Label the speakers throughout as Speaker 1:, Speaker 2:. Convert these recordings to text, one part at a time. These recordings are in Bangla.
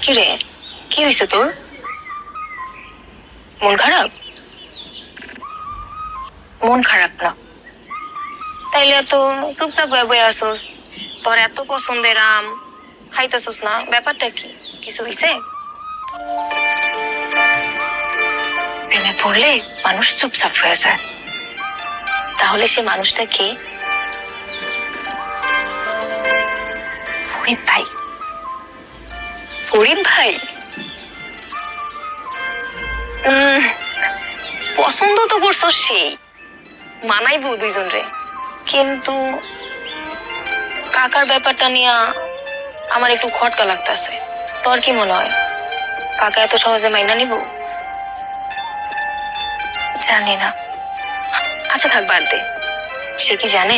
Speaker 1: কিরে, কি হয়েছে তোর? মন খারাপ? মন খারাপ না তাইলে তো চুপচাপ বয়ে আসোস। তোর এত পছন্দের আম খাইতেছোস না, ব্যাপারটা কি? কিছু হয়েছে? প্রেমে পড়লে মানুষ চুপচাপ হয়ে যায়। তাহলে সে মানুষটা কে? ফরিদ ভাই। ফরিদ ভাই পছন্দ তো করছো, সেই মানাইবো দুইজন রে। কিন্তু কাকার ব্যাপারটা নিয়ে আমার একটু খটকা লাগতেছে। তোর কি মনে হয়, কাকা এত সহজে মাইনা নিব? জানি না। আচ্ছা থাক, বাদ দে। সে কি জানে?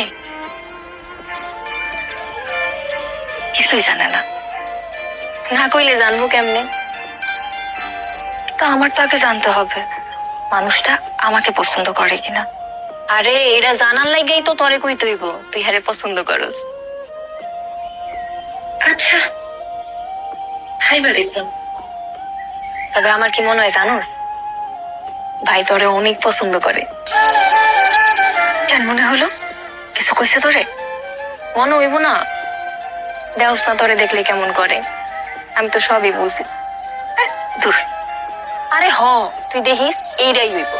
Speaker 1: কিছুই জানে না। না কইলে জানবো কেমনে? তা আমার তাকে জানতে হবে মানুষটা আমাকে পছন্দ করে কিনা। আরে এরা জানার লাগেই তো তরে কই তৈব তুই হারে পছন্দ করস। আচ্ছা ভাইবা দেখলাম। তবে আমার কি মনে হয় জানোস, ভাই তোরে অনেক পছন্দ করে। কেন মনে হলো? কিছু কইছে তোরে? মনে হইব না? দেওস না তোরে দেখলে কেমন করে? আমি তো সবই বুঝি। দূর। আরে হ, তুই দেখিস এইটাই হইব।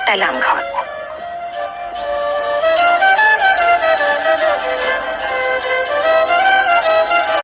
Speaker 1: তাইলে আম খাওয়া যায়।